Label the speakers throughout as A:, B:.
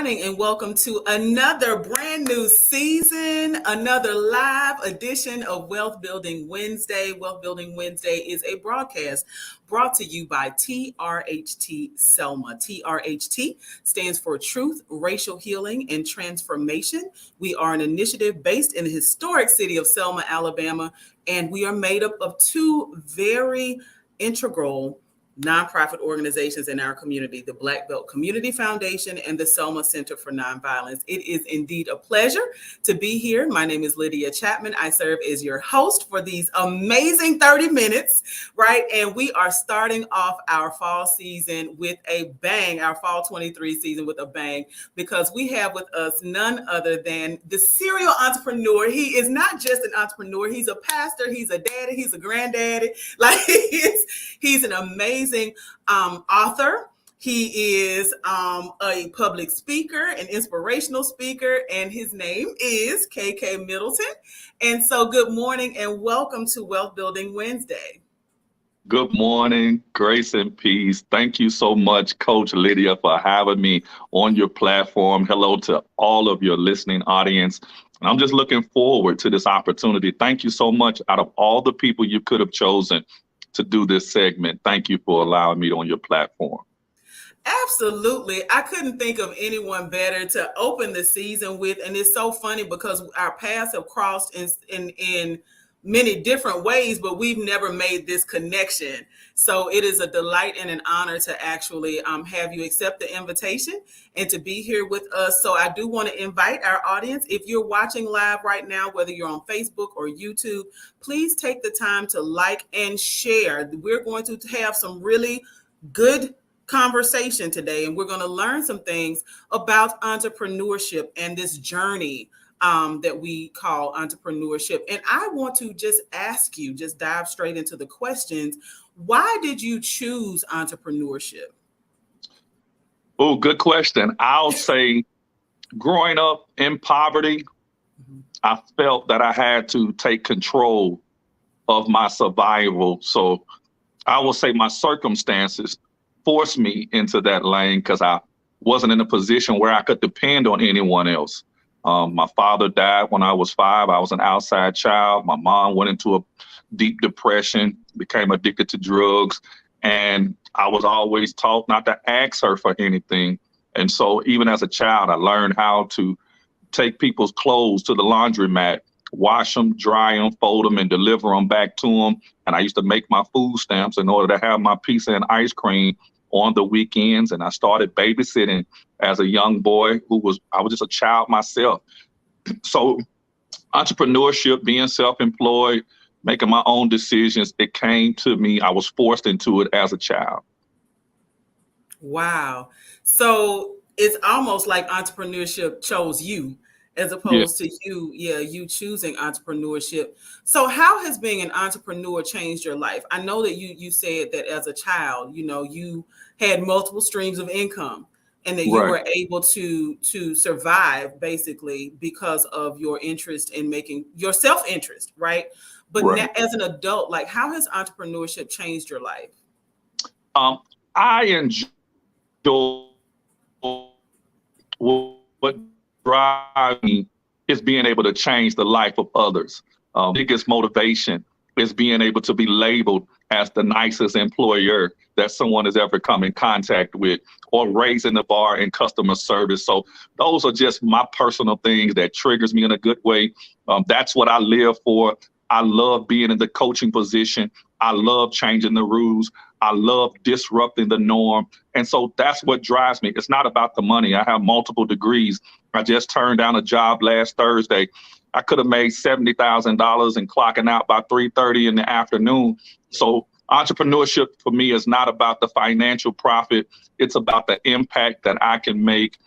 A: morning and welcome to another brand new season, another live edition of Wealth Building Wednesday. Wealth Building Wednesday is a broadcast brought to you by TRHT Selma. TRHT stands for Truth, Racial Healing, and Transformation. We are an initiative based in the historic city of Selma, Alabama, and we are made up of two very integral nonprofit organizations in our community, the Black Belt Community Foundation and the Selma Center for Nonviolence. It is indeed a pleasure to be here. My name is Lydia Chapman. I serve as your host for these amazing 30 minutes, right? And we are starting off our fall season with a bang, our fall 23 season with a bang, because we have with us none other than the serial entrepreneur. He is not just an entrepreneur. He's a pastor. He's a daddy. He's a granddaddy. Like he's an amazing author. He is a public speaker, an inspirational speaker, and his name is KK Middleton. And so good morning and welcome to Wealth Building Wednesday.
B: Good morning, grace and peace. Thank you so much, Coach Lydia, for having me on your platform. Hello to all of your listening audience. And I'm just looking forward to this opportunity. Thank you so much. Out of all the people you could have chosen to do this segment, thank you for allowing me on your platform.
A: Absolutely. I couldn't think of anyone better to open the season with. And it's so funny because our paths have crossed in many different ways, but we've never made this connection. So it is a delight and an honor to actually have you accept the invitation and to be here with us. So I do want to invite our audience, if you're watching live right now, whether you're on Facebook or YouTube, please take the time to like and share. We're going to have some really good conversation today, and we're going to learn some things about entrepreneurship and this journey that we call entrepreneurship. And I want to just ask you, just dive straight into the questions. Why did you choose entrepreneurship?
B: Oh, good question. I'll say growing up in poverty, I felt that I had to take control of my survival. So I will say my circumstances forced me into that lane because I wasn't in a position where I could depend on anyone else. My father died when I was 5. I was an outside child. My mom went into a deep depression, became addicted to drugs, and I was always taught not to ask her for anything. And so even as a child, I learned how to take people's clothes to the laundromat, wash them, dry them, fold them, and deliver them back to them. And I used to make my food stamps in order to have my pizza and ice cream on the weekends. And I started babysitting as a young boy I was just a child myself. So entrepreneurship, being self-employed, making my own decisions, it came to me. I was forced into it as a child.
A: Wow. So it's almost like entrepreneurship chose you as opposed to you choosing entrepreneurship. So how has being an entrepreneur changed your life? I know that you said that as a child, you had multiple streams of income and that you were able to survive basically because of your interest in making your self-interest, right? But now, as an adult, like how has entrepreneurship changed your life?
B: I enjoy what drives me is being able to change the life of others. Biggest motivation is being able to be labeled as the nicest employer that someone has ever come in contact with, or raising the bar in customer service. So those are just my personal things that triggers me in a good way. That's what I live for. I love being in the coaching position. I love changing the rules. I love disrupting the norm. And so that's what drives me. It's not about the money. I have multiple degrees. I just turned down a job last Thursday. I could have made $70,000 and clocking out by 3:30 in the afternoon. So entrepreneurship for me is not about the financial profit. It's about the impact that I can make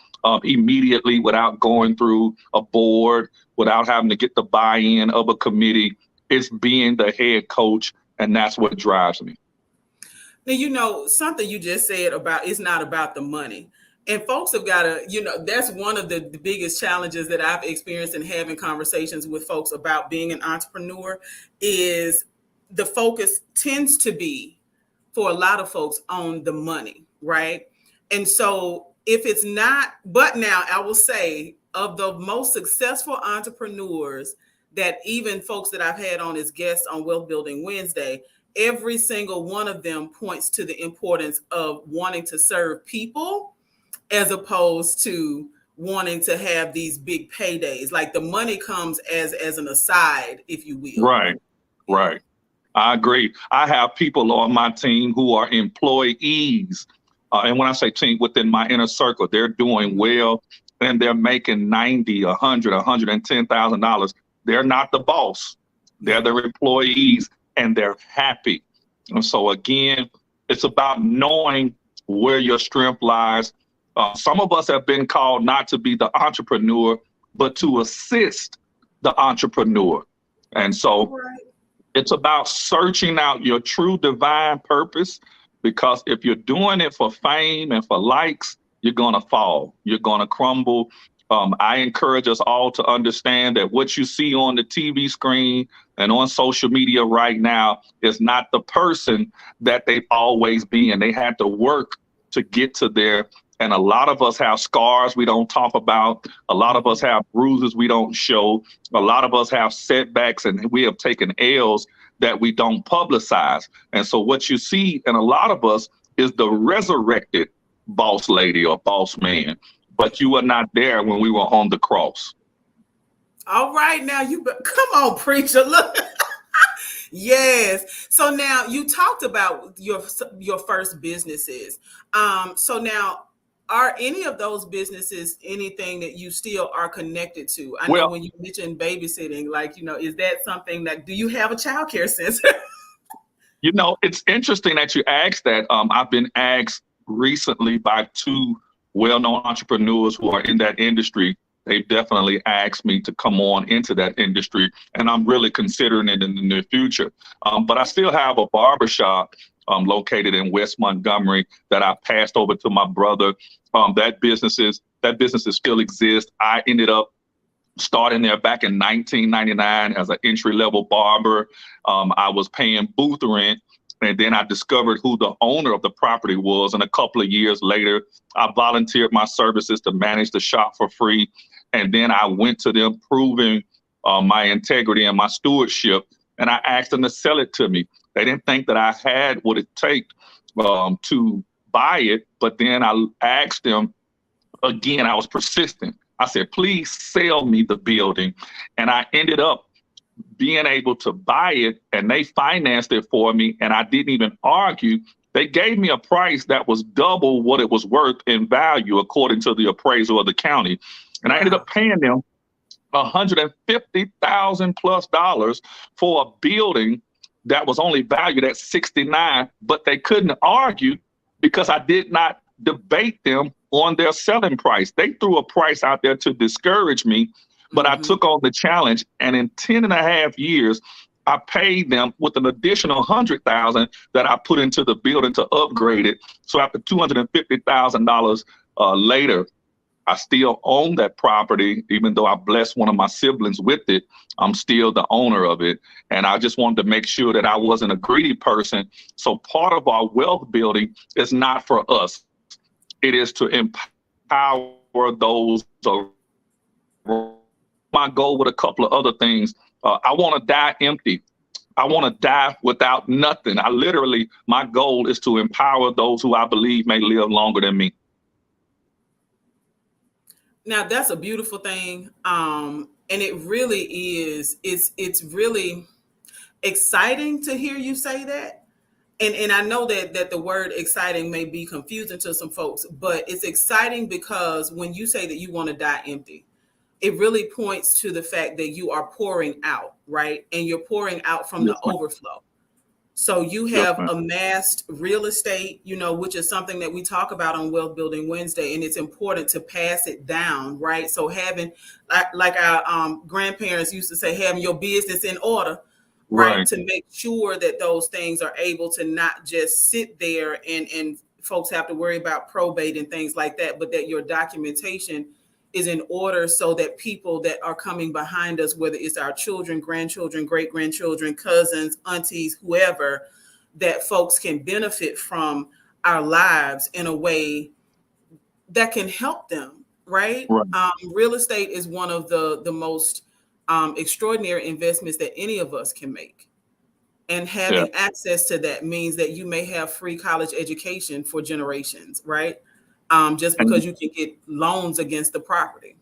B: immediately without going through a board, without having to get the buy-in of a committee. It's being the head coach, and that's what drives me.
A: Now, something you just said about it's not about the money. And folks have got to, that's one of the biggest challenges that I've experienced in having conversations with folks about being an entrepreneur is the focus tends to be for a lot of folks on the money, right? And so if it's not, but now I will say of the most successful entrepreneurs that even folks that I've had on as guests on Wealth Building Wednesday, every single one of them points to the importance of wanting to serve people as opposed to wanting to have these big paydays. Like the money comes as an aside, if you will.
B: Right, right. I agree. I have people on my team who are employees. And when I say team, within my inner circle, they're doing well and they're making 90, 100, $110,000. They're not the boss. They're their employees and they're happy. And so again, it's about knowing where your strength lies. Some of us have been called not to be the entrepreneur, but to assist the entrepreneur. And so it's about searching out your true divine purpose, because if you're doing it for fame and for likes, you're going to fall. You're going to crumble. I encourage us all to understand that what you see on the TV screen and on social media right now is not the person that they've always been. They had to work to get to there. And a lot of us have scars we don't talk about. A lot of us have bruises we don't show. A lot of us have setbacks and we have taken L's that we don't publicize. And so what you see in a lot of us is the resurrected boss lady or boss man, but you were not there when we were on the cross.
A: All right, now come on, preacher. Look. Yes. So now you talked about your first businesses. So now, are any of those businesses anything that you still are connected to? I know when you mentioned babysitting, like, is that something that, do you have a childcare center?
B: It's interesting that you asked that. I've been asked recently by two well-known entrepreneurs who are in that industry. They've definitely asked me to come on into that industry, and I'm really considering it in the near future. But I still have a barbershop located in West Montgomery that I passed over to my brother. That business still exists. I ended up starting there back in 1999 as an entry-level barber. I was paying booth rent, and then I discovered who the owner of the property was. And a couple of years later, I volunteered my services to manage the shop for free. And then I went to them proving my integrity and my stewardship, and I asked them to sell it to me. They didn't think that I had what it takes to buy it. But then I asked them again, I was persistent. I said, please sell me the building. And I ended up being able to buy it, and they financed it for me. And I didn't even argue. They gave me a price that was double what it was worth in value, according to the appraisal of the county. And I ended up paying them $150,000 plus for a building that was only valued at 69, but they couldn't argue because I did not debate them on their selling price. They threw a price out there to discourage me, but I took on the challenge. And in 10 and a half years, I paid them with an additional $100,000 that I put into the building to upgrade it. So after $250,000 later, I still own that property. Even though I blessed one of my siblings with it, I'm still the owner of it. And I just wanted to make sure that I wasn't a greedy person. So part of our wealth building is not for us. It is to empower those. My goal with a couple of other things, I want to die empty. I want to die without nothing. My goal is to empower those who I believe may live longer than me.
A: Now that's a beautiful thing. And it really is, it's really exciting to hear you say that. And I know that the word exciting may be confusing to some folks, but it's exciting because when you say that you want to die empty, it really points to the fact that you are pouring out, right? And you're pouring out from the overflow. So you have amassed real estate, which is something that we talk about on Wealth Building Wednesday, and it's important to pass it down, right? So having, like our grandparents used to say, having your business in order, right? To make sure that those things are able to not just sit there and folks have to worry about probate and things like that, but that your documentation is in order so that people that are coming behind us, whether it's our children, grandchildren, great-grandchildren, cousins, aunties, whoever, that folks can benefit from our lives in a way that can help them, right?
B: Right.
A: Real estate is one of the most extraordinary investments that any of us can make. And
B: Yeah.
A: having access to that means that you may have free college education for generations, right? Just
B: And
A: because you can get loans against the property.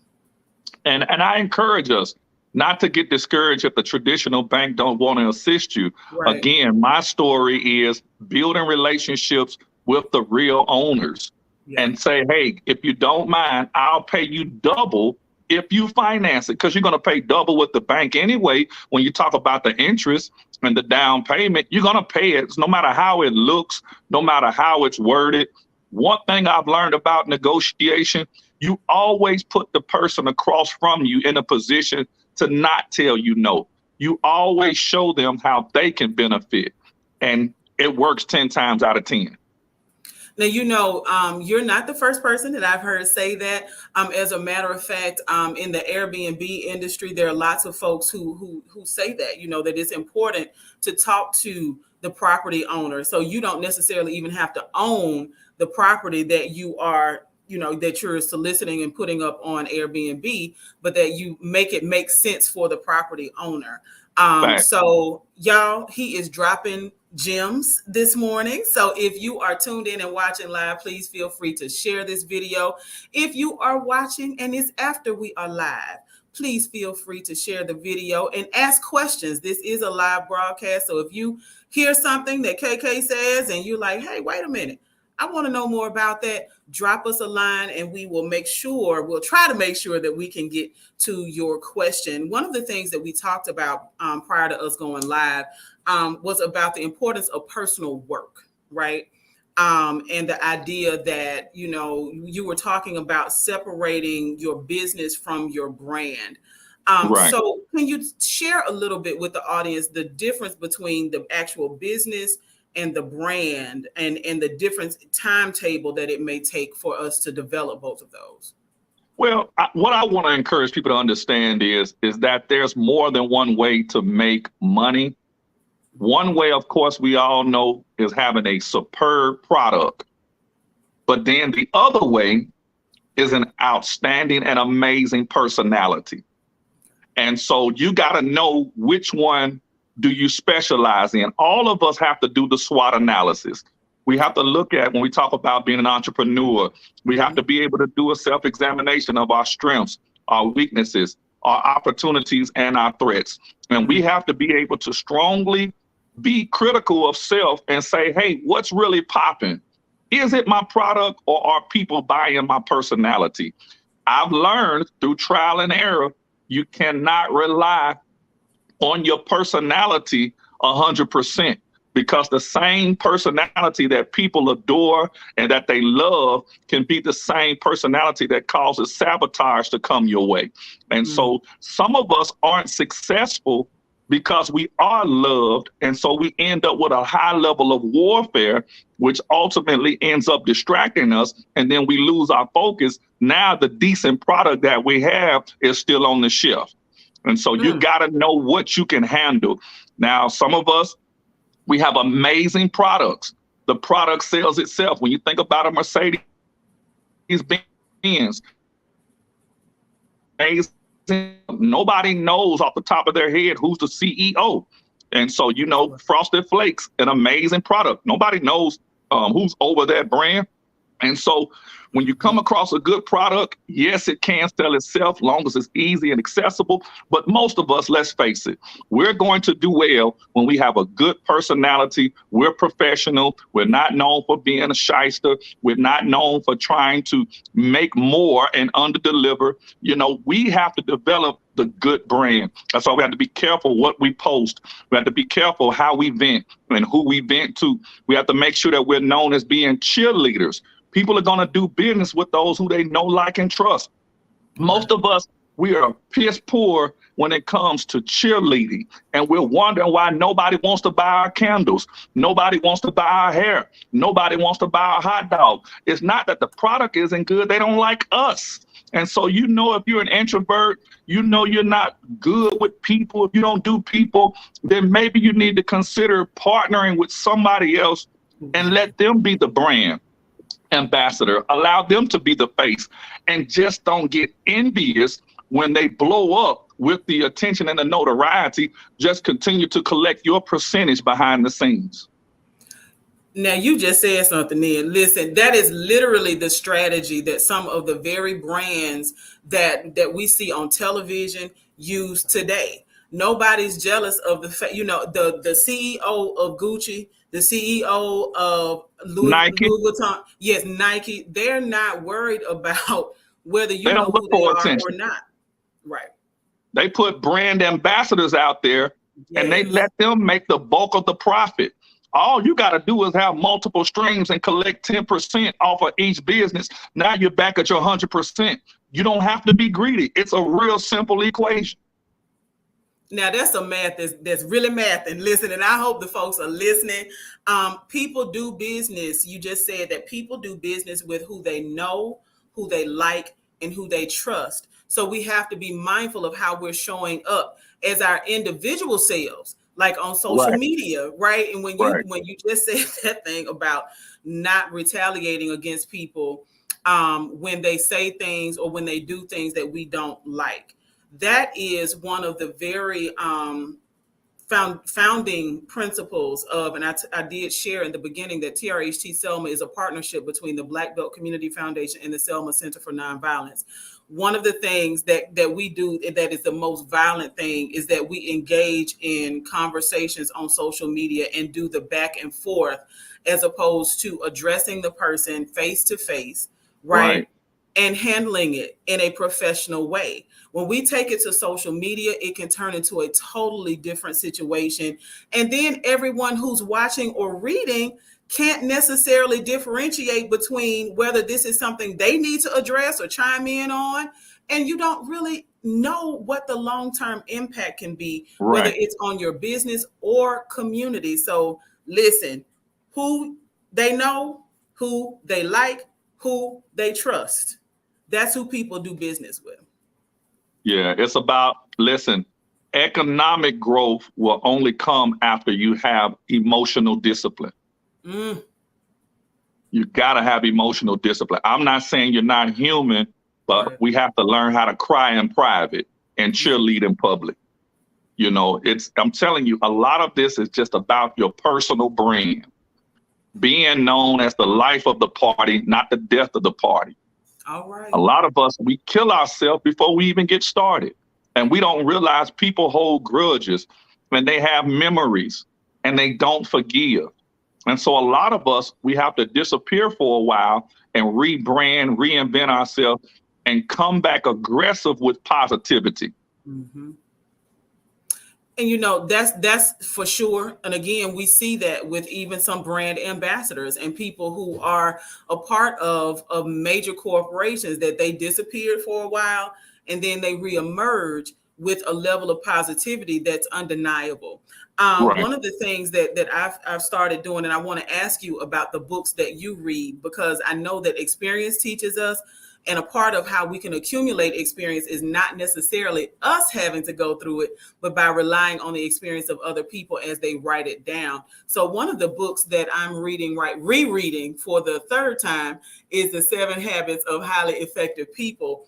B: and I encourage us not to get discouraged if the traditional bank don't want to assist you.
A: Right.
B: Again, my story is building relationships with the real owners
A: Yeah.
B: and say, hey, if you don't mind, I'll pay you double if you finance it, because you're going to pay double with the bank anyway. When you talk about the interest and the down payment, you're going to pay it no matter how it looks, no matter how it's worded. One thing I've learned about negotiation, you always put the person across from you in a position to not tell you no. You always show them how they can benefit. And it works 10 times out of 10.
A: Now, you're not the first person that I've heard say that. As a matter of fact, in the Airbnb industry, there are lots of folks who say that, that it's important to talk to the property owner. So you don't necessarily even have to own the property that you are, that you're soliciting and putting up on Airbnb, but that you make it make sense for the property owner. So y'all, he is dropping gems this morning. So if you are tuned in and watching live, please feel free to share this video. If you are watching and it's after we are live, please feel free to share the video and ask questions. This is a live broadcast. So if you hear something that KK says and you're like, hey, wait a minute, I want to know more about that, drop us a line and we'll try to make sure that we can get to your question. One of the things that we talked about prior to us going live was about the importance of personal work, right? And the idea that, you were talking about separating your business from your brand.
B: Right.
A: So can you share a little bit with the audience the difference between the actual business and the brand and the different timetable that it may take for us to develop both of those?
B: Well, what I want to encourage people to understand is that there's more than one way to make money. One way, of course, we all know is having a superb product. But then the other way is an outstanding and amazing personality. And so you got to know which one do you specialize in. All of us have to do the SWOT analysis. We have to look at, when we talk about being an entrepreneur, we have to be able to do a self-examination of our strengths, our weaknesses, our opportunities, and our threats. And we have to be able to strongly be critical of self and say, hey, what's really popping? Is it my product or are people buying my personality? I've learned through trial and error, you cannot rely on your personality 100%, because the same personality that people adore and that they love can be the same personality that causes sabotage to come your way. And so some of us aren't successful because we are loved. And so we end up with a high level of warfare, which ultimately ends up distracting us. And then we lose our focus. Now the decent product that we have is still on the shelf. And so you got to know what you can handle. Now, some of us, we have amazing products. The product sells itself. When you think about a Mercedes Benz, nobody knows off the top of their head who's the CEO. And so, Frosted Flakes, an amazing product. Nobody knows who's over that brand. And so when you come across a good product, yes, it can sell itself long as it's easy and accessible. But most of us, let's face it, we're going to do well when we have a good personality. We're professional. We're not known for being a shyster. We're not known for trying to make more and underdeliver. We have to develop the good brand. That's why we have to be careful what we post. We have to be careful how we vent and who we vent to. We have to make sure that we're known as being cheerleaders. People are going to do business with those who they know, like, and trust. Most of us, we are piss poor when it comes to cheerleading. And we're wondering why nobody wants to buy our candles. Nobody wants to buy our hair. Nobody wants to buy our hot dog. It's not that the product isn't good. They don't like us. And so, if you're an introvert, you're not good with people. If you don't do people, then maybe you need to consider partnering with somebody else and let them be the brand. ambassador. Allow them to be the face, and just don't get envious when they blow up with the attention and the notoriety. Just continue to collect your percentage behind the scenes.
A: Now, you just said something then. Listen, that is literally the strategy that some of the very brands that we see on television use today. Nobody's jealous of the CEO of Gucci, the CEO of
B: Nike,
A: Louis Vuitton. Yes, Nike. They're not worried about whether you
B: they
A: know
B: don't look
A: who they
B: for
A: are or
B: attention.
A: not. Right.
B: They put brand ambassadors out there, and they
A: Yes.
B: let them make the bulk of the profit. All you got to do is have multiple streams and collect 10% off of each business. Now you're back at your 100%. You don't have to be greedy. It's a real simple equation.
A: Now that's some math that's really math. And listen, and I hope the folks are listening. People do business. You just said that people do business with who they know, who they like, and who they trust. So we have to be mindful of how we're showing up as our individual selves, like on social
B: Right.
A: media, right? And when
B: Right.
A: you just said that thing about not retaliating against people when they say things or when they do things that we don't like. That is one of the very founding principles of, and I did share in the beginning that TRHT Selma is a partnership between the Black Belt Community Foundation and the Selma Center for Nonviolence. One of the things that we do that is the most violent thing is that we engage in conversations on social media and do the back and forth as opposed to addressing the person face to face, right? And handling it in a professional way. When we take it to social media, it can turn into a totally different situation. And then everyone who's watching or reading can't necessarily differentiate between whether this is something they need to address or chime in on. And you don't really know what the long-term impact can be, whether it's on your business or community. So listen, who they know, who they like, who they trust. That's who people do business with.
B: Yeah, it's about, listen, economic growth will only come after you have emotional discipline. You got to have emotional discipline. I'm not saying you're not human, but we have to learn how to cry in private and cheerlead in public. You know, I'm telling you, a lot of this is just about your personal brand. Being known as the life of the party, not the death of the party.
A: All right.
B: A lot of us, we kill ourselves before we even get started. And we don't realize people hold grudges and they have memories and they don't forgive. And so a lot of us, we have to disappear for a while and rebrand, reinvent ourselves, and come back aggressive with positivity.
A: Mm-hmm. And you know, that's for sure. And again, we see that with even some brand ambassadors and people who are a part of major corporations, that they disappeared for a while and then they reemerge with a level of positivity that's undeniable. One of the things that I've started doing, and I want to ask you about the books that you read, because I know that experience teaches us. And a part of how we can accumulate experience is not necessarily us having to go through it, but by relying on the experience of other people as they write it down. So one of the books that I'm rereading for the third time is The 7 Habits of Highly Effective People.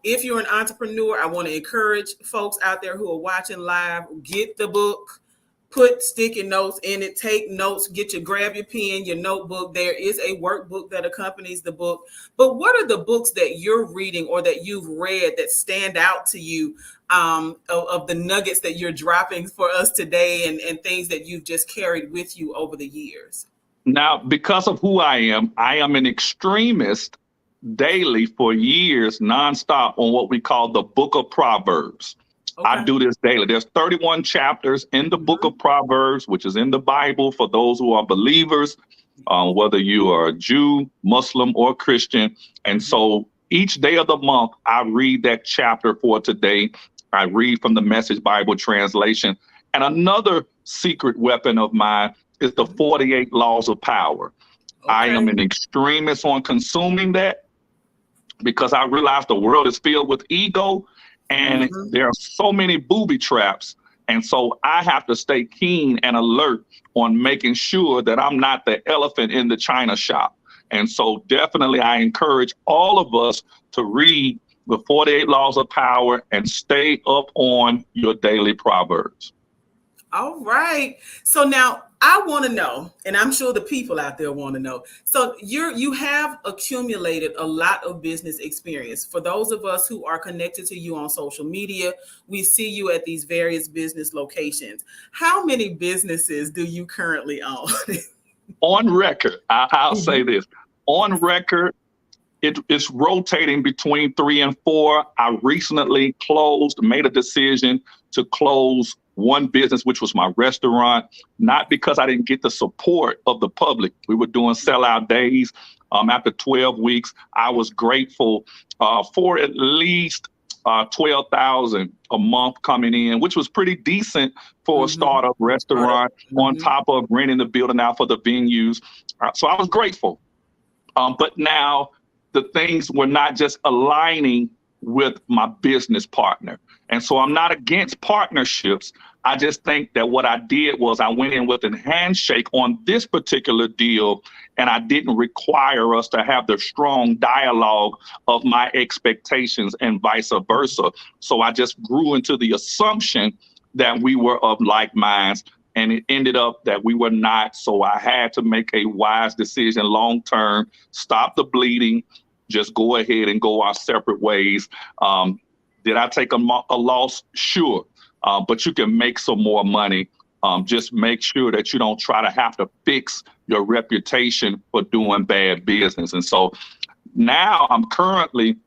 A: If you're an entrepreneur, I want to encourage folks out there who are watching live, get the book. Put sticky notes in it, take notes, grab your pen, your notebook. There is a workbook that accompanies the book. But what are the books that you're reading or that you've read that stand out to you of the nuggets that you're dropping for us today and things that you've just carried with you over the years?
B: Now, because of who I am an extremist daily for years, nonstop on what we call the Book of Proverbs. Okay. I do this daily. There's 31 chapters in the Book of Proverbs, which is in the Bible for those who are believers, whether you are a Jew, Muslim, or Christian. And so each day of the month, I read that chapter for today. I read from the Message Bible translation. And another secret weapon of mine is the 48 Laws of Power. Okay. I am an extremist on consuming that because I realize the world is filled with ego. And there are so many booby traps. And so I have to stay keen and alert on making sure that I'm not the elephant in the china shop. And so definitely I encourage all of us to read the 48 Laws of Power and stay up on your daily proverbs.
A: All right. So now I want to know, and I'm sure the people out there want to know. So you have accumulated a lot of business experience. For those of us who are connected to you on social media, we see you at these various business locations. How many businesses do you currently own?
B: On record, I'll say this. On record, it's rotating between 3 and 4. I recently made a decision to close one business, which was my restaurant, not because I didn't get the support of the public. We were doing sellout days. After 12 weeks, I was grateful for at least 12,000 a month coming in, which was pretty decent for a startup restaurant, on top of renting the building out for the venues. So I was grateful. But now the things were not just aligning with my business partner. And so I'm not against partnerships. I just think that what I did was I went in with a handshake on this particular deal, and I didn't require us to have the strong dialogue of my expectations and vice versa. So I just grew into the assumption that we were of like minds, and it ended up that we were not. So I had to make a wise decision long term, stop the bleeding, just go ahead and go our separate ways. Did I take a loss? Sure. But you can make some more money. Just make sure that you don't try to have to fix your reputation for doing bad business. And so now I'm currently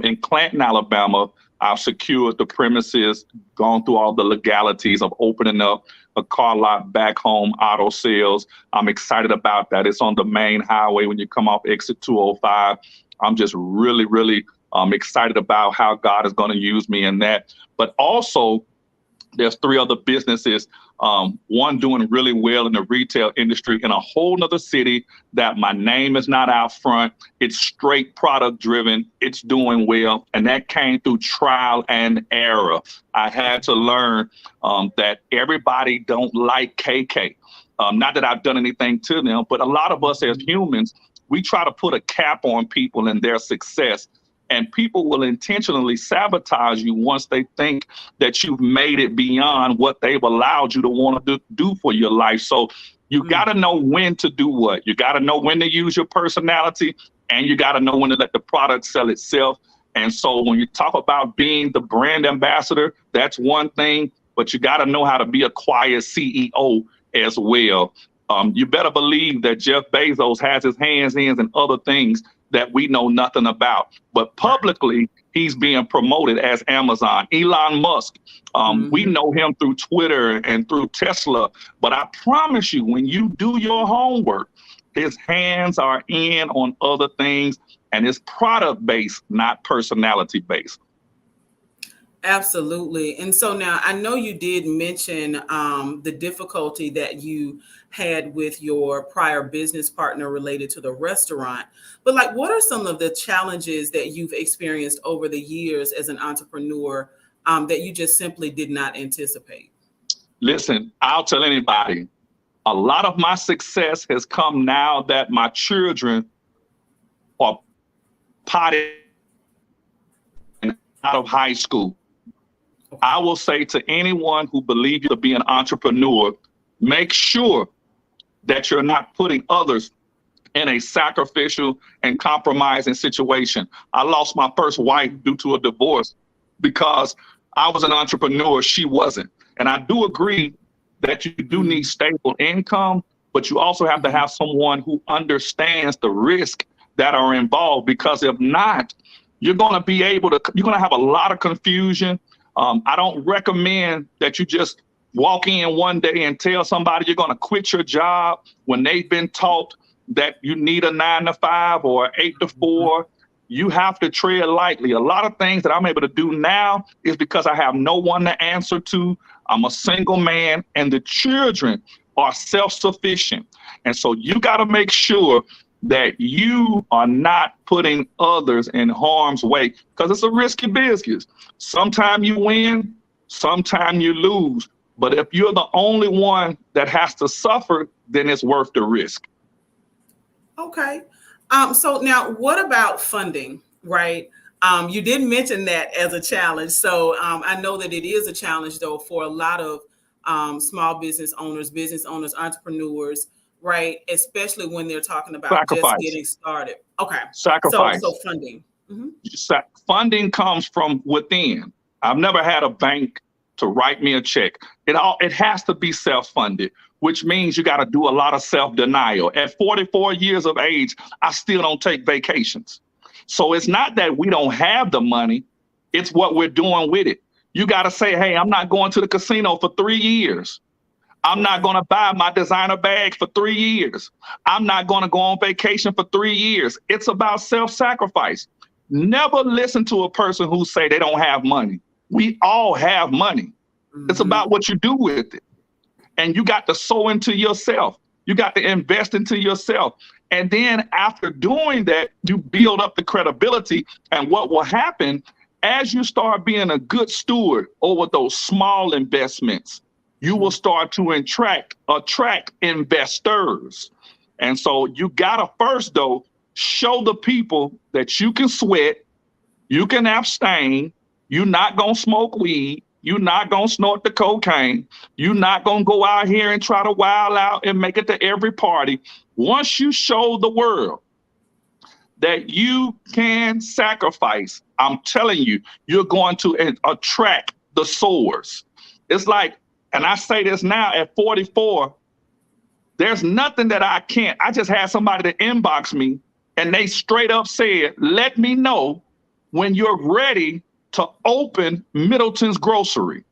B: in Clanton, Alabama. I've secured the premises, gone through all the legalities of opening up a car lot, back home auto sales. I'm excited about that. It's on the main highway when you come off exit 205. I'm just really, really excited about how God is going to use me in that. But also, there's 3 other businesses, one doing really well in the retail industry in a whole nother city that my name is not out front. It's straight product driven. It's doing well. And that came through trial and error. I had to learn that everybody don't like KK. Not that I've done anything to them, but a lot of us as humans, we try to put a cap on people and their success. And people will intentionally sabotage you once they think that you've made it beyond what they've allowed you to want to do for your life. So you got to know when to do what. You got to know when to use your personality, and you got to know when to let the product sell itself. And so when you talk about being the brand ambassador, that's one thing, but you got to know how to be a quiet CEO as well. You better believe that Jeff Bezos has his hands in other things that we know nothing about. But publicly, he's being promoted as Amazon. Elon Musk, we know him through Twitter and through Tesla. But I promise you, when you do your homework, his hands are in on other things, and it's product-based, not personality-based.
A: Absolutely. And so now I know you did mention the difficulty that you had with your prior business partner related to the restaurant. But like, what are some of the challenges that you've experienced over the years as an entrepreneur that you just simply did not anticipate?
B: Listen, I'll tell anybody, a lot of my success has come now that my children are potty out of high school. I will say to anyone who believes you to be an entrepreneur, make sure that you're not putting others in a sacrificial and compromising situation. I lost my first wife due to a divorce because I was an entrepreneur, she wasn't. And I do agree that you do need stable income, but you also have to have someone who understands the risk that are involved, because if not, you're going to have a lot of confusion. I don't recommend that you just walk in one day and tell somebody you're going to quit your job when they've been taught that you need a 9 to 5 or 8 to 4. You have to tread lightly. A lot of things that I'm able to do now is because I have no one to answer to. I'm a single man, and the children are self-sufficient. And so you got to make sure that you are not putting others in harm's way, because it's a risky business. Sometimes you win, sometimes you lose. But if you're the only one that has to suffer, then it's worth the risk.
A: Okay. So now, what about funding, right? You did mention that as a challenge. So I know that it is a challenge, though, for a lot of small business owners, entrepreneurs, right? Especially when they're talking about just
B: Sacrifice.
A: getting started. Okay. So
B: Sacrifice.
A: funding. Hmm.
B: Funding comes from within. I've never had a bank to write me a check. It has to be self-funded, which means you got to do a lot of self-denial. At 44 years of age, I still don't take vacations. So it's not that we don't have the money, it's what we're doing with it. You got to say, hey, I'm not going to the casino for 3 years. I'm not going to buy my designer bag for 3 years. I'm not going to go on vacation for 3 years. It's about self-sacrifice. Never listen to a person who say they don't have money. We all have money. It's about what you do with it. And you got to sow into yourself. You got to invest into yourself. And then after doing that, you build up the credibility. And what will happen as you start being a good steward over those small investments, you will start to attract investors. And so you got to first, though, show the people that you can sweat, you can abstain, you're not going to smoke weed, you're not going to snort the cocaine, you're not going to go out here and try to wild out and make it to every party. Once you show the world that you can sacrifice, I'm telling you, you're going to attract the sowers. It's like, and I say this now at 44, there's nothing that I can't. I just had somebody to inbox me and they straight up said, let me know when you're ready to open Middleton's Grocery.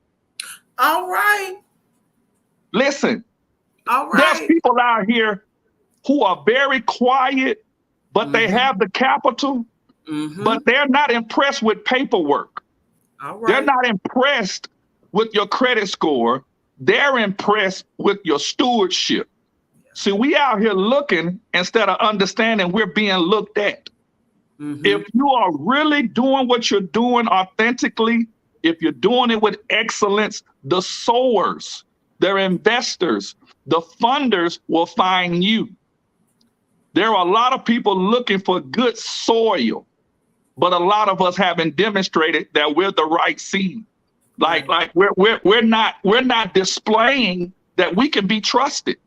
A: All right.
B: Listen,
A: All
B: there's
A: right.
B: people out here who are very quiet, but they have the capital, but they're not impressed with paperwork.
A: All right.
B: They're not impressed with your credit score. They're impressed with your stewardship. See, we out here looking instead of understanding we're being looked at. If you are really doing what you're doing authentically, if you're doing it with excellence, the sowers, their investors, the funders will find you. There are a lot of people looking for good soil, but a lot of us haven't demonstrated that we're the right seed. Like we're not displaying that we can be trusted.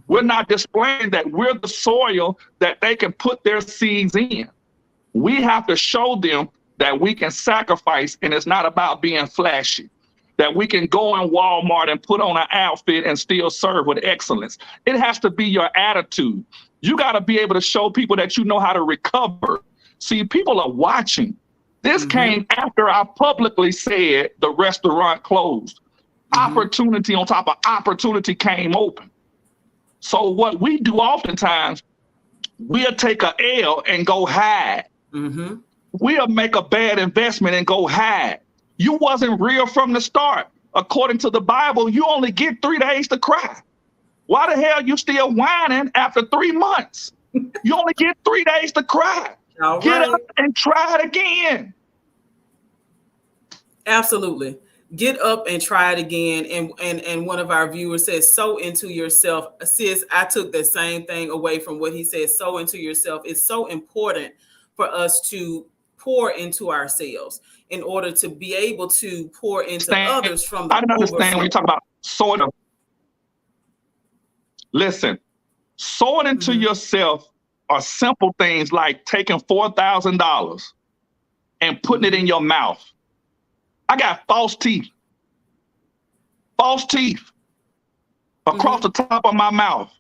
B: We're not displaying that we're the soil that they can put their seeds in. We have to show them that we can sacrifice, and it's not about being flashy, that we can go in Walmart and put on an outfit and still serve with excellence. It has to be your attitude. You got to be able to show people that you know how to recover. See, people are watching. This came after I publicly said the restaurant closed. Opportunity on top of opportunity came open. So what we do oftentimes, we'll take a L and go hide. We'll make a bad investment and go hide. You wasn't real from the start. According to the Bible, you only get 3 days to cry. Why the hell you still whining after 3 months? You only get 3 days to cry. Get up and try it again.
A: Absolutely. Get up and try it again. And one of our viewers says, sow into yourself. Sis, I took the same thing away from what he said. Sow into yourself. It's so important for us to pour into ourselves in order to be able to pour into others from the
B: I don't understand
A: overflow.
B: when you talk about sowing. Listen, sowing into yourself are simple things like taking $4,000 and putting it in your mouth. I got false teeth across the top of my mouth.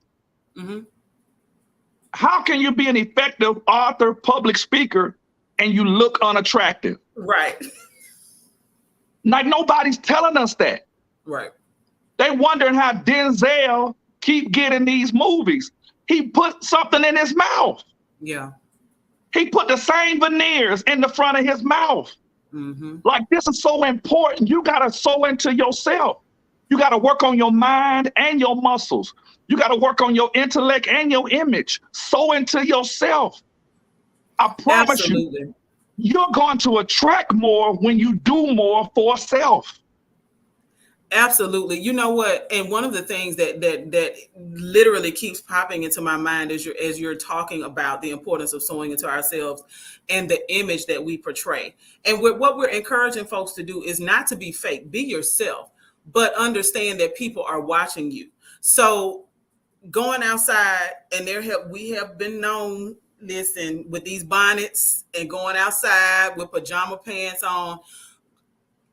B: How can you be an effective author, public speaker, and you look unattractive?
A: Right.
B: Like nobody's telling us that.
A: Right.
B: They wondering how Denzel keep getting these movies. He put something in his mouth.
A: Yeah.
B: He put the same veneers in the front of his mouth. Like this is so important. You got to sow into yourself. You got to work on your mind and your muscles. You got to work on your intellect and your image. Sow into yourself. I promise you, you're going to attract more when you do more for self.
A: Absolutely. You know what? And one of the things that literally keeps popping into my mind as you're talking about the importance of sowing into ourselves and the image that we portray. And what we're encouraging folks to do is not to be fake, be yourself, but understand that people are watching you. So going outside, and we have been known, listen, with these bonnets and going outside with pajama pants on.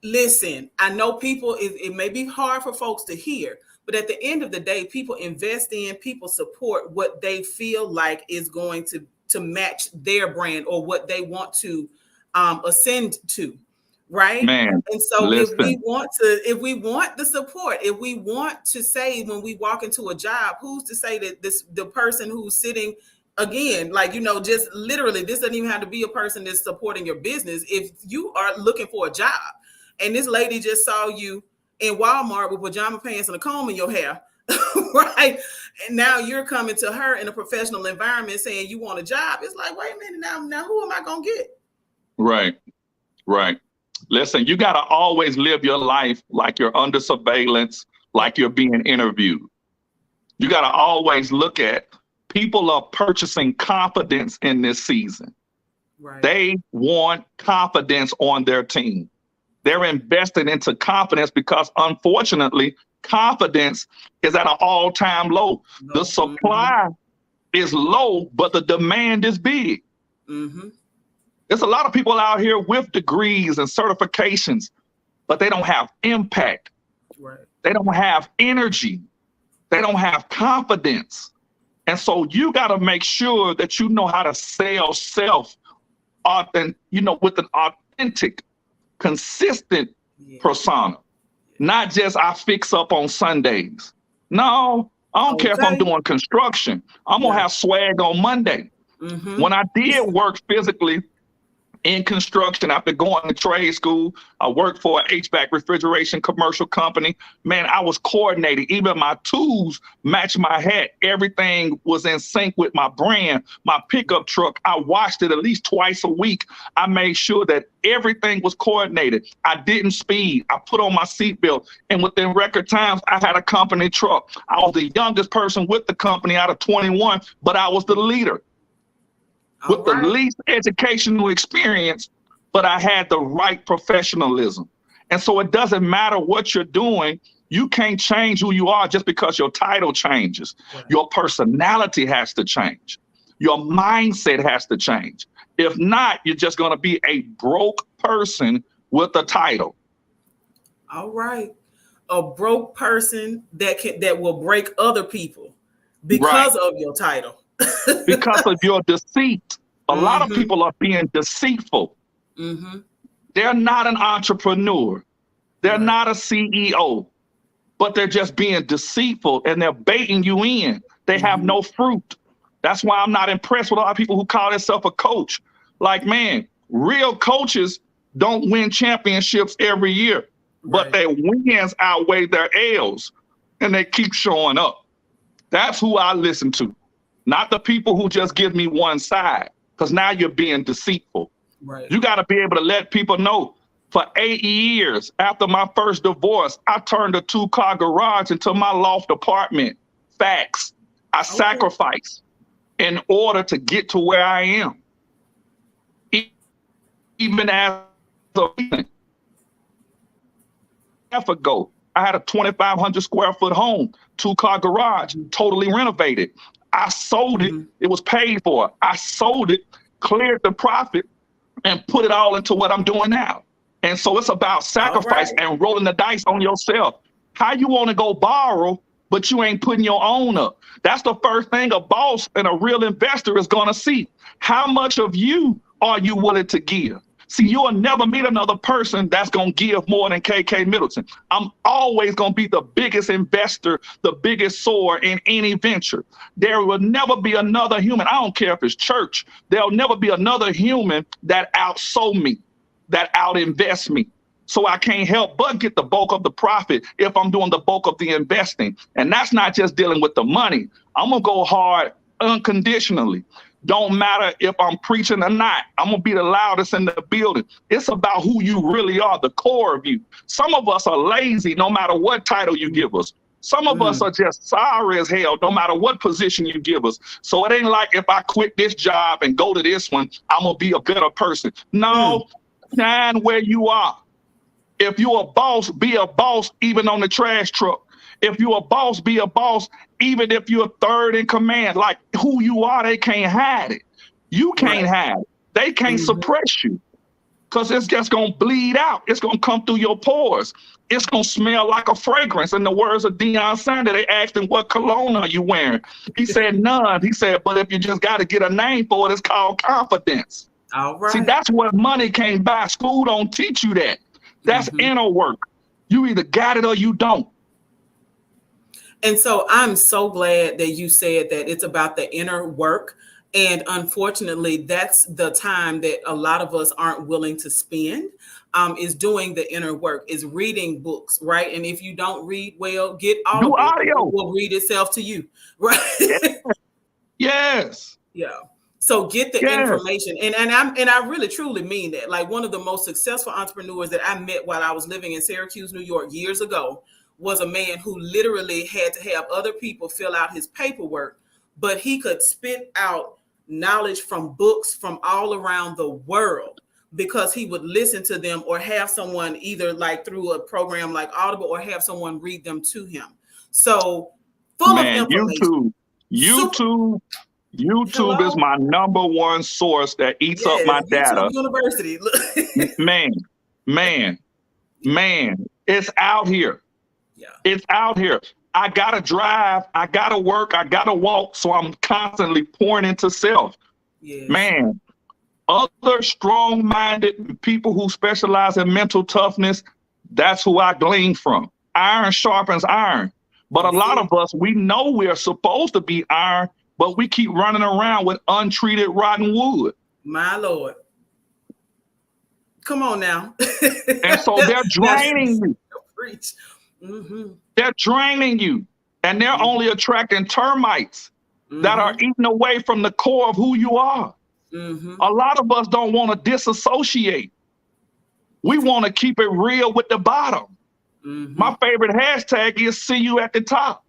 A: Listen, I know it may be hard for folks to hear, but at the end of the day, people invest in, people support what they feel like is going to match their brand or what they want to ascend to, right?
B: Man,
A: And so
B: listen.
A: if we want the support, if we want to say when we walk into a job, who's to say that the person who's sitting, again, like, just literally, this doesn't even have to be a person that's supporting your business. If you are looking for a job, and this lady just saw you in Walmart with pajama pants and a comb in your hair, right? And now you're coming to her in a professional environment saying you want a job. It's like, wait a minute, now who am I going to get?
B: Right, right. Listen, you got to always live your life like you're under surveillance, like you're being interviewed. You got to always look at people are purchasing confidence in this season.
A: Right.
B: They want confidence on their team. They're investing into confidence because, unfortunately, confidence is at an all-time low.
A: No.
B: The supply is low, but the demand is big.
A: Mm-hmm.
B: There's a lot of people out here with degrees and certifications, but they don't have impact.
A: Right.
B: They don't have energy. They don't have confidence. And so you got to make sure that you know how to sell self, and with an authentic, consistent persona, not just I fix up on Sundays. No, I don't care if I'm doing construction. I'm gonna have swag on Monday. Mm-hmm. When I did work physically in construction after going to trade school, I worked for an HVAC refrigeration commercial company. Man, I was coordinated. Even my tools matched my hat. Everything was in sync with my brand. My pickup truck, I washed it at least twice a week. I made sure that everything was coordinated. I didn't speed. I put on my seatbelt. And within record times, I had a company truck. I was the youngest person with the company out of 21, but I was the leader. With the least educational experience, but I had the right professionalism. And so it doesn't matter what you're doing. You can't change who you are just because your title changes. Right. Your personality has to change. Your mindset has to change. If not, you're just going to be a broke person with a title.
A: All right. A broke person that will break other people because of your title.
B: Because of your deceit. A lot of people are being deceitful. Mm-hmm. They're not an entrepreneur. They're not a CEO, but they're just being deceitful and they're baiting you in. They have no fruit. That's why I'm not impressed with a lot of people who call themselves a coach. Like, man, real coaches don't win championships every year, but their wins outweigh their L's and they keep showing up. That's who I listen to. Not the people who just give me one side, because now you're being deceitful. Right. You got to be able to let people know. For 8 years after my first divorce, I turned a 2-car garage into my loft apartment. Facts. I sacrificed in order to get to where I am. Even as a half ago, I had a 2,500 square foot home, 2-car garage, totally renovated. I sold it. It was paid for. I sold it, cleared the profit, and put it all into what I'm doing now. And so it's about sacrifice and rolling the dice on yourself. How you want to go borrow, but you ain't putting your own up? That's the first thing a boss and a real investor is going to see. How much of you are you willing to give? See, you'll never meet another person that's going to give more than KK Middleton. I'm always going to be the biggest investor, the biggest sower in any venture. There will never be another human. I don't care if it's church. There'll never be another human that outsold me, that outinvest me. So I can't help but get the bulk of the profit if I'm doing the bulk of the investing. And that's not just dealing with the money. I'm going to go hard unconditionally. Don't matter if I'm preaching or not. I'm going to be the loudest in the building. It's about who you really are, the core of you. Some of us are lazy no matter what title you give us. Some of us are just sorry as hell no matter what position you give us. So it ain't like if I quit this job and go to this one, I'm going to be a better person. No, shine where you are. If you're a boss, be a boss even on the trash truck. If you're a boss, be a boss even if you're third in command. Like who you are, they can't hide it. You can't hide it. They can't suppress you because it's just going to bleed out. It's going to come through your pores. It's going to smell like a fragrance. In the words of Deion Sanders, they asked him, what cologne are you wearing? He said, none. He said, but if you just got to get a name for it, it's called confidence.
A: All right.
B: See, that's what money can't buy. School don't teach you that. That's inner work. You either got it or you don't.
A: And so I'm so glad that you said that it's about the inner work. And unfortunately, that's the time that a lot of us aren't willing to spend, is doing the inner work, is reading books, right? And if you don't read well, get audio. It will read itself to you, right?
B: Yes.
A: Yeah. So get the information. And I really truly mean that. Like one of the most successful entrepreneurs that I met while I was living in Syracuse, New York years ago was a man who literally had to have other people fill out his paperwork, but he could spit out knowledge from books from all around the world because he would listen to them or have someone either like through a program like Audible or have someone read them to him. So full of information.
B: YouTube is my number one source that eats up my data.
A: University.
B: man, it's out here.
A: Yeah.
B: It's out here. I gotta drive, I gotta work, I gotta walk. So I'm constantly pouring into self.
A: Yes.
B: Man, other strong-minded people who specialize in mental toughness, that's who I glean from. Iron sharpens iron. But a lot of us, we know we're supposed to be iron, but we keep running around with untreated rotten wood.
A: My Lord. Come on now.
B: And so they're draining you.
A: Preach.
B: They're draining you. And they're only attracting termites that are eating away from the core of who you are. A lot of us don't want to disassociate. We want to keep it real with the bottom. My favorite hashtag is see you at the top.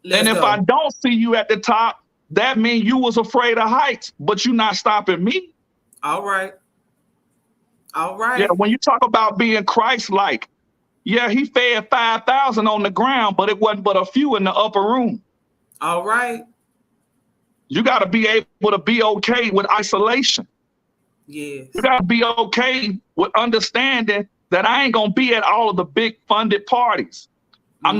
B: If I don't see you at the top, that means you was afraid of heights, but you're not stopping me.
A: All right.
B: Yeah, when you talk about being Christ-like, yeah, he fed 5,000 on the ground, but it wasn't but a few in the upper room.
A: All right.
B: You got to be able to be okay with isolation.
A: Yeah.
B: You got to be okay with understanding that I ain't going to be at all of the big funded parties.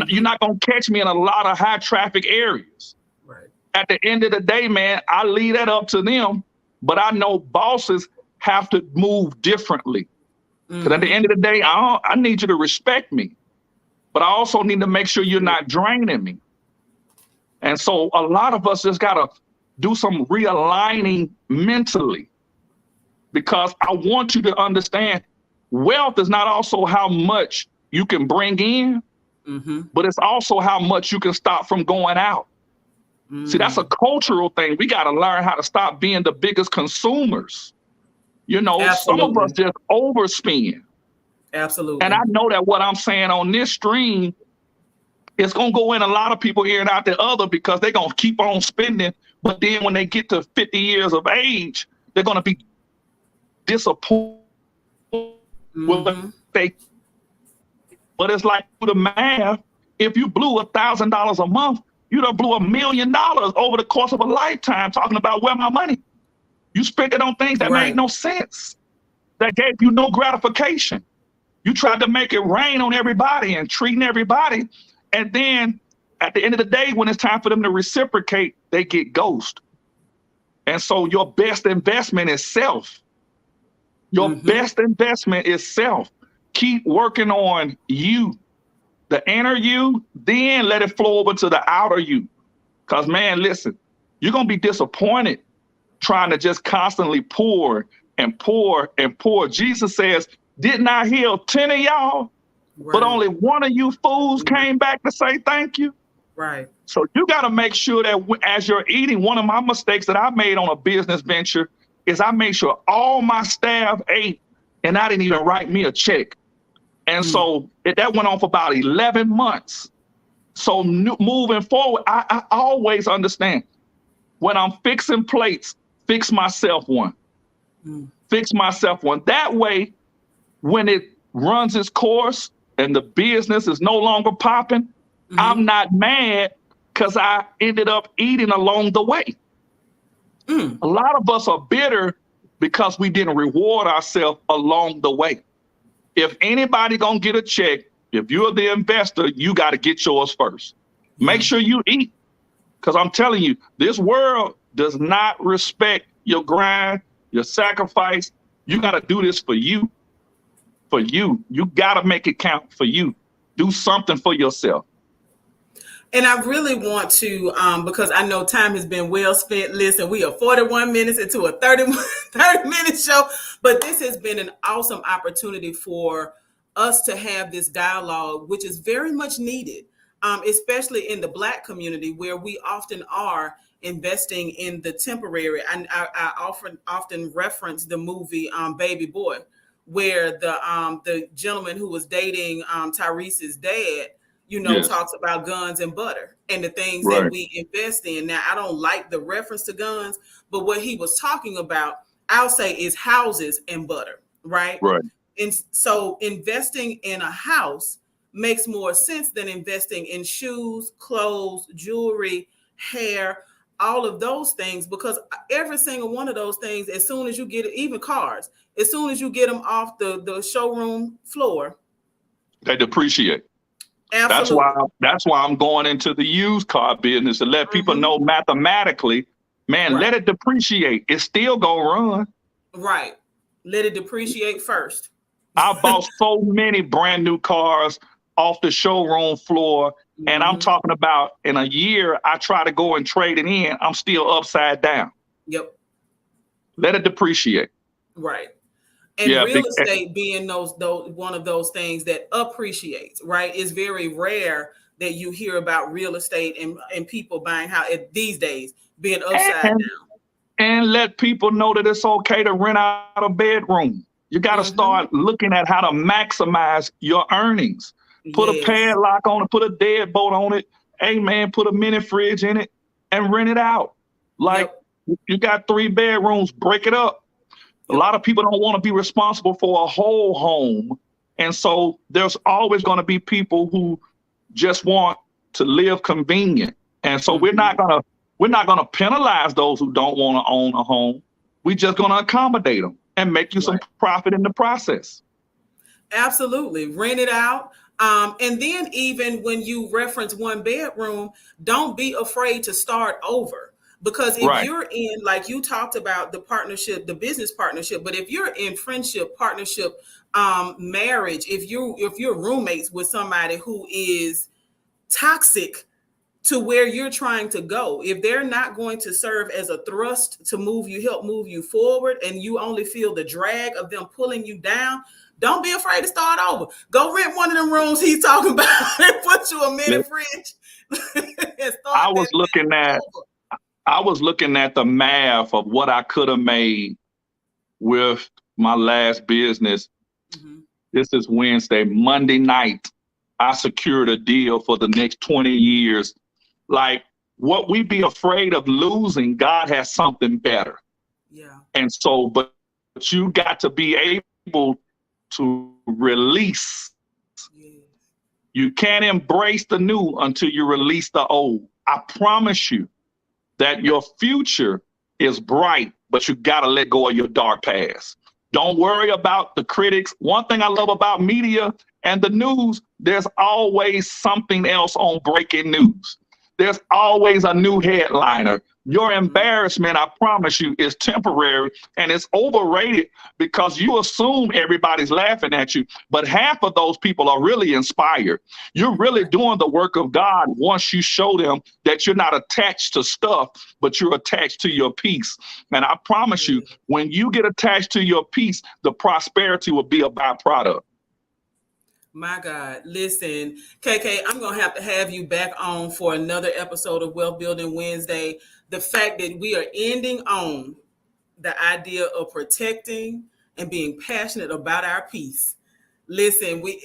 B: You're not going to catch me in a lot of high traffic areas.
A: Right.
B: At the end of the day, man, I leave that up to them, but I know bosses have to move differently. Because at the end of the day, I need you to respect me, but I also need to make sure you're not draining me. And so a lot of us just got to do some realigning mentally, because I want you to understand wealth is not also how much you can bring in, but it's also how much you can stop from going out. See, that's a cultural thing. We got to learn how to stop being the biggest consumers. You know, some of us just overspend.
A: Absolutely.
B: And I know that what I'm saying on this stream is going to go in a lot of people ear and out the other, because they're going to keep on spending. But then when they get to 50 years of age, they're going to be disappointed with what they. But it's like the math. If you blew $1,000 a month, you done blew $1 million over the course of a lifetime talking about where my money. You spent it on things that made no sense, that gave you no gratification. You tried to make it rain on everybody and treating everybody. And then at the end of the day, when it's time for them to reciprocate, they get ghosted. And so your best investment is self. Your best investment is self. Keep working on you, the inner you, then let it flow over to the outer you. Because, man, listen, you're going to be disappointed trying to just constantly pour and pour and pour. Jesus says, didn't I heal 10 of y'all? But only one of you fools came back to say thank you.
A: Right.
B: So you got to make sure that as you're eating, one of my mistakes that I made on a business venture is I made sure all my staff ate and I didn't even write me a check. And so that went on for about 11 months. So moving forward, I always understand when I'm fixing plates, fix myself one. Fix myself one. That way, when it runs its course and the business is no longer popping, I'm not mad because I ended up eating along the way. A lot of us are bitter because we didn't reward ourselves along the way. If anybody gonna get a check, if you're the investor, you got to get yours first. Make sure you eat, because I'm telling you, this world does not respect your grind, your sacrifice. You got to do this for you. For you. You got to make it count for you. Do something for yourself.
A: And I really want to, because I know time has been well spent. Listen, we are 41 minutes into a 30-minute show, but this has been an awesome opportunity for us to have this dialogue, which is very much needed, especially in the Black community, where we often are investing in the temporary. And I often reference the movie Baby Boy, where the gentleman who was dating Tyrese's dad, talks about guns and butter and the things that we invest in. Now, I don't like the reference to guns, but what he was talking about, I'll say, is houses and butter, right?
B: Right.
A: And so investing in a house makes more sense than investing in shoes, clothes, jewelry, hair, all of those things, because every single one of those things, as soon as you get it, even cars, as soon as you get them off the showroom floor,
B: they depreciate.
A: Absolutely.
B: That's why I'm going into the used car business to let people know mathematically, man, let it depreciate. It's still gonna run.
A: Right. Let it depreciate first.
B: I bought so many brand new cars off the showroom floor. And I'm talking about in a year, I try to go and trade it in. I'm still upside down.
A: Yep.
B: Let it depreciate.
A: Right. And real estate being those one of those things that appreciates, right? It's very rare that you hear about real estate and people buying house these days being upside down.
B: And let people know that it's okay to rent out a bedroom. You got to start looking at how to maximize your earnings. Put a padlock on it, put a deadbolt on it. Hey, man, put a mini fridge in it and rent it out. Like you got 3 bedrooms, break it up. A lot of people don't want to be responsible for a whole home. And so there's always going to be people who just want to live convenient. And so we're not going to penalize those who don't want to own a home. We're just going to accommodate them and make you some profit in the process.
A: Absolutely. Rent it out. And then even when you reference 1 bedroom, don't be afraid to start over. Because if you're in, like you talked about the partnership, the business partnership, but if you're in friendship, partnership, marriage, if you're roommates with somebody who is toxic to where you're trying to go, if they're not going to serve as a thrust to help move you forward, and you only feel the drag of them pulling you down, don't be afraid to start over. Go rent one of them rooms he's talking about and put you a mini fridge. And
B: I was looking at the math of what I could have made with my last business. This is Wednesday. Monday night, I secured a deal for the next 20 years. Like, what we be afraid of losing, God has something better.
A: Yeah.
B: And so, but you got to be able to release. You can't embrace the new until you release the old. I promise you that your future is bright, but you got to let go of your dark past. Don't worry about the critics. One thing I love about media and the news, there's always something else on breaking news. There's always a new headliner. Your embarrassment, I promise you, is temporary, and it's overrated because you assume everybody's laughing at you, but half of those people are really inspired. You're really doing the work of God once you show them that you're not attached to stuff, but you're attached to your peace. And I promise you, when you get attached to your peace, the prosperity will be a byproduct.
A: My God. Listen, KK, I'm going to have you back on for another episode of Wealth Building Wednesday. The fact that we are ending on the idea of protecting and being passionate about our peace. Listen, we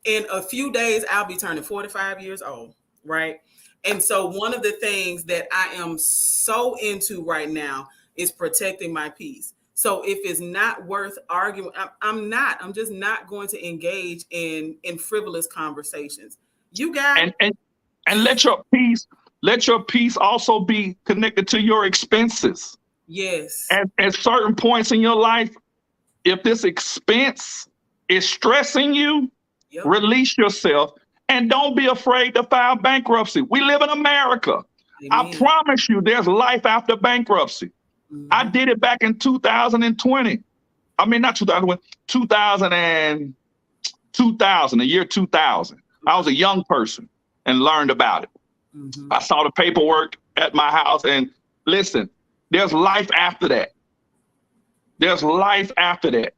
A: in a few days I'll be turning 45 years old, right? And so one of the things that I am so into right now is protecting my peace. So if it's not worth arguing, I'm just not going to engage in frivolous conversations. You got
B: And let your peace also be connected to your expenses.
A: yes.
B: At certain points in your life, if this expense is stressing you,
A: Yep.
B: release yourself and don't be afraid to file bankruptcy. We live in America. I
A: Amen.
B: promise you there's life after bankruptcy. I did it back in 2020. I mean, not 2020, 2000, the year 2000. I was a young person and learned about it. I saw the paperwork at my house, and listen, there's life after that. There's life after that.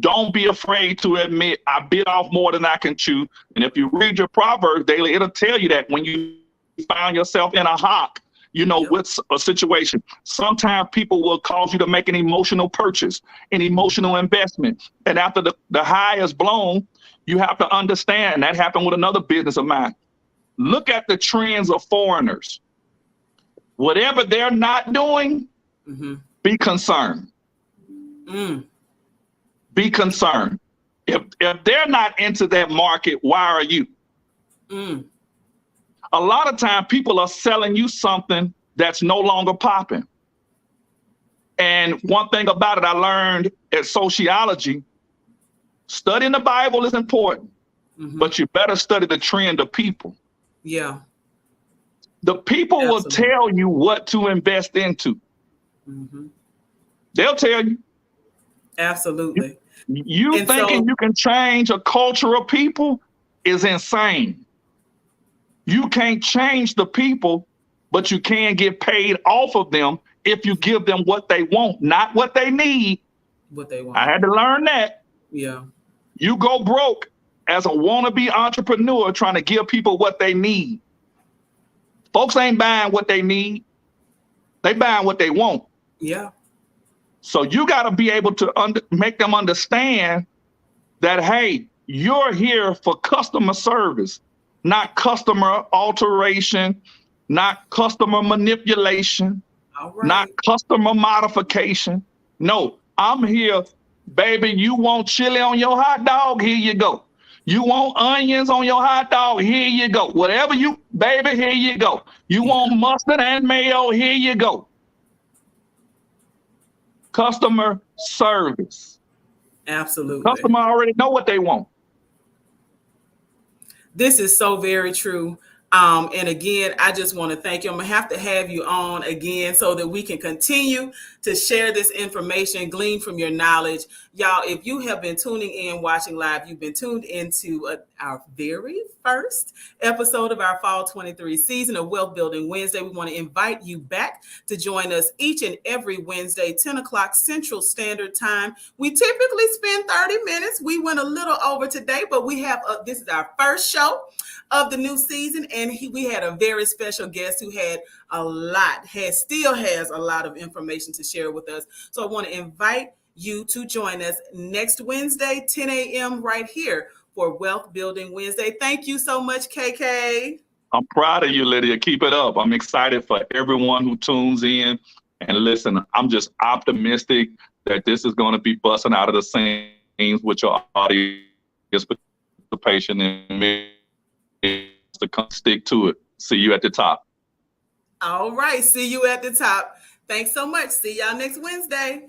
B: Don't be afraid to admit I bit off more than I can chew. And if you read your Proverbs daily, it'll tell you that when you find yourself in a hock, with a situation, sometimes people will cause you to make an emotional purchase, an emotional investment. And after the high is blown, you have to understand that happened with another business of mine. Look at the trends of foreigners. Whatever they're not doing, be concerned. Be concerned. If they're not into that market, why are you? A lot of time people are selling you something that's no longer popping. And one thing about it I learned at sociology, studying the Bible is important, but you better study the trend of people.
A: Yeah.
B: The people will tell you what to invest into. They'll tell you.
A: Absolutely.
B: You thinking you can change a culture of people is insane. You can't change the people, but you can get paid off of them if you give them what they want, not what they need.
A: What they want.
B: I had to learn that.
A: Yeah.
B: You go broke as a wannabe entrepreneur trying to give people what they need. Folks ain't buying what they need. They buying what they want.
A: Yeah.
B: So you got to be able to make them understand that, hey, you're here for customer service, not customer alteration, not customer manipulation, not customer modification. No, I'm here, baby. You want chili on your hot dog? Here you go. You want onions on your hot dog? Here you go. Whatever you, baby, here you go. You want mustard and mayo? Here you go. Customer service.
A: Absolutely.
B: Customer already know what they want.
A: This is so very true. And again, I just want to thank you. I'm going to have you on again so that we can continue to share this information, glean from your knowledge. Y'all, if you have been tuning in, watching live, you've been tuned into our very first episode of our Fall 23 season of Wealth Building Wednesday. We want to invite you back to join us each and every Wednesday, 10 o'clock Central Standard Time. We typically spend 30 minutes. We went a little over today, but we have this is our first show of the new season, and we had a very special guest who had still has a lot of information to share with us. So I want to invite you to join us next Wednesday, 10 a.m. right here for Wealth Building Wednesday. Thank you so much, KK.
B: I'm proud of you, Lydia. Keep it up. I'm excited for everyone who tunes in. And listen, I'm just optimistic that this is going to be busting out of the seams with your audience participation and me to come stick to it. See you at the top.
A: All right. See you at the top. Thanks so much. See y'all next Wednesday.